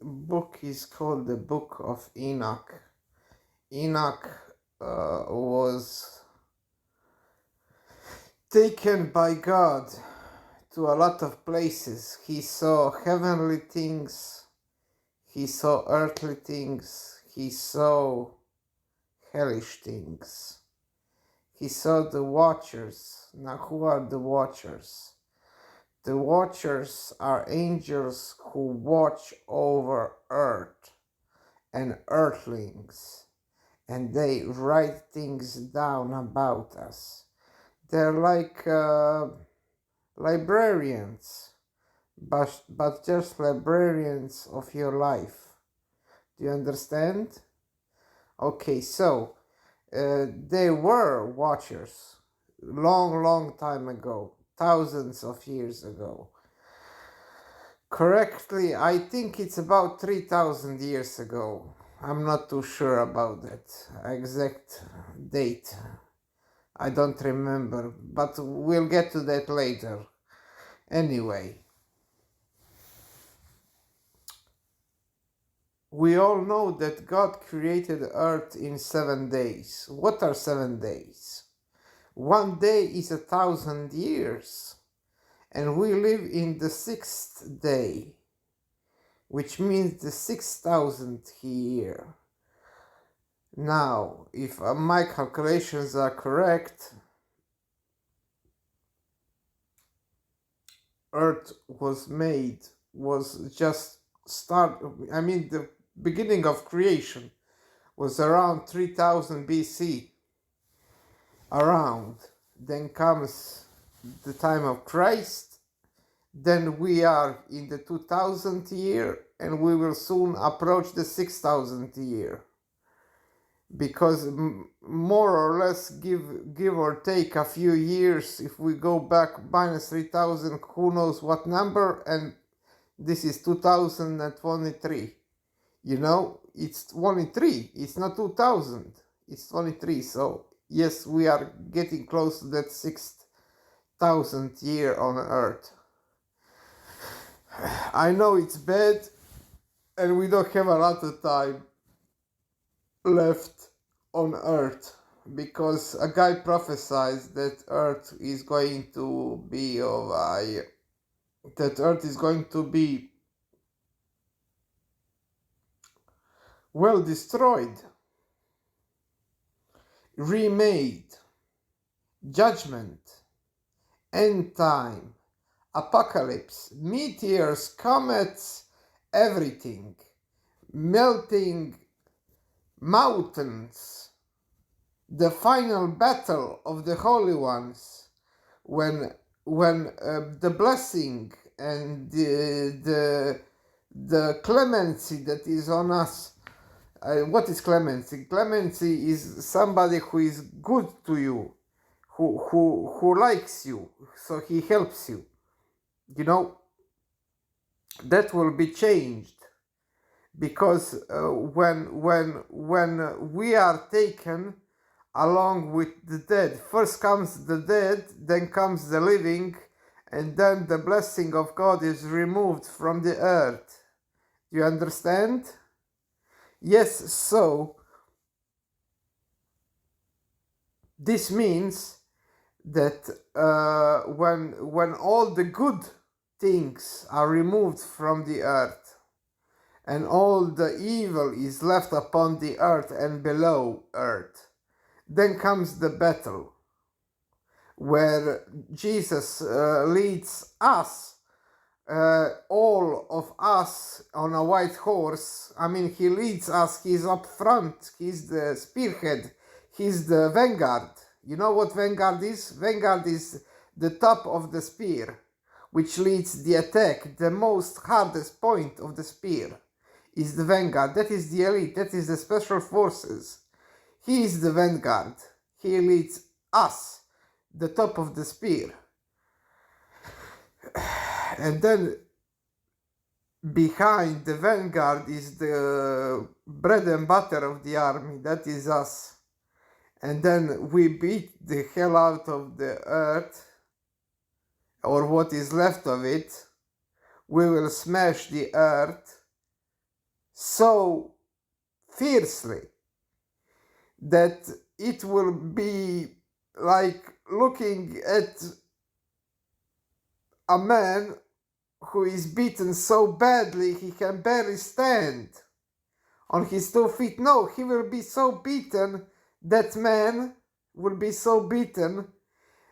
book is called the Book of Enoch. Enoch was taken by God to a lot of places. He saw heavenly things, he saw earthly things, he saw hellish things. He saw the Watchers. Now, who are the Watchers? The Watchers are angels who watch over earth and earthlings, and they write things down about us. They're like librarians, but just librarians of your life. Do you understand? Okay, so they were watchers long time ago, thousands of years ago. Correctly, I think it's about 3,000 years ago. I'm not too sure about that exact date. I don't remember, but we'll get to that later. Anyway, we all know that God created earth in 7 days. What are 7 days? 1 day is 1,000 years, and we live in the 6th day, which means the 6,000th year. Now, if my calculations are correct, Earth was the beginning of creation was around 3000 BC. Then comes the time of Christ. Then we are in the 2000th year, and we will soon approach the 6000th year. Because more or less, give or take a few years, if we go back minus 3000, who knows what number, and this is 2023. You know, it's 23, it's not 2000, it's 23. So yes, we are getting close to that 6000th year on Earth. I know it's bad, and we don't have a lot of time left on Earth, because a guy prophesied that Earth is going to be well destroyed, remade, judgment, end time, apocalypse, meteors, comets, everything, melting mountains, the final battle of the holy ones, when the blessing and the clemency that is on us. What is clemency? Clemency is somebody who is good to you, who likes you, so he helps you. You know, that will be changed, because when we are taken along with the dead, first comes the dead, then comes the living, and then the blessing of God is removed from the earth. Do you understand? Yes, so this means that when all the good things are removed from the earth, and all the evil is left upon the earth and below earth, then comes the battle, where Jesus leads us, all of us, on a white horse. I mean, he leads us, he's up front, he's the spearhead, he's the vanguard. You know what vanguard is? Vanguard is the top of the spear, which leads the attack. The most hardest point of the spear is the vanguard. That is the elite, that is the special forces. He is the vanguard. He leads us, the top of the spear. And then behind the vanguard is the bread and butter of the army, that is us. And then we beat the hell out of the earth, or what is left of it. We will smash the earth, so fiercely that it will be like looking at a man who is beaten so badly he can barely stand on his 2 feet. No, he will be so beaten, that man will be so beaten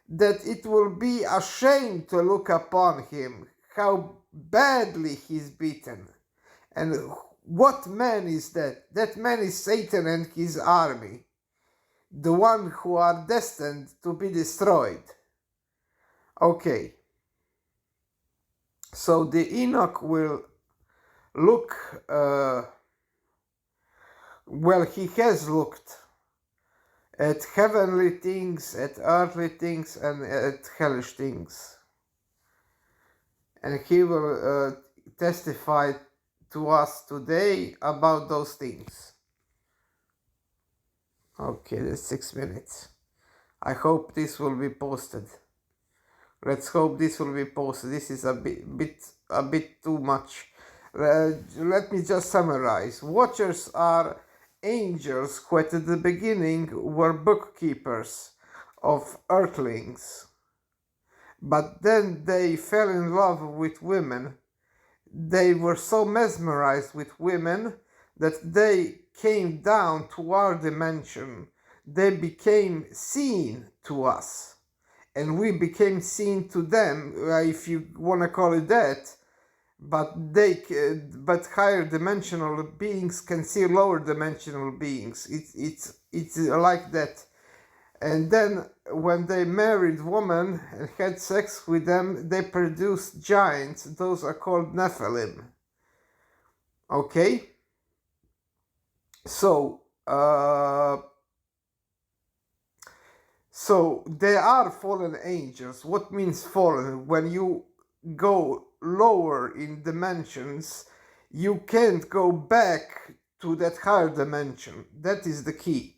that it will be a shame to look upon him, how badly he's beaten. And what man is that? That man is Satan and his army, the one who are destined to be destroyed. Okay, so the Enoch will look, well, he has looked at heavenly things, at earthly things, and at hellish things. And he will testify to us today about those things. Okay, that's 6 minutes. I hope this will be posted. Let's hope this will be posted. This is a bit too much. Let me just summarize. Watchers are angels who at the beginning were bookkeepers of earthlings, but then they fell in love with women. They were so mesmerized with women that they came down to our dimension. They became seen to us, and we became seen to them, if you want to call it that. But higher dimensional beings can see lower dimensional beings. It's like that. And then when they married women and had sex with them, they produced giants. Those are called Nephilim. Okay? So they are fallen angels. What means fallen? When you go lower in dimensions, you can't go back to that higher dimension. That is the key.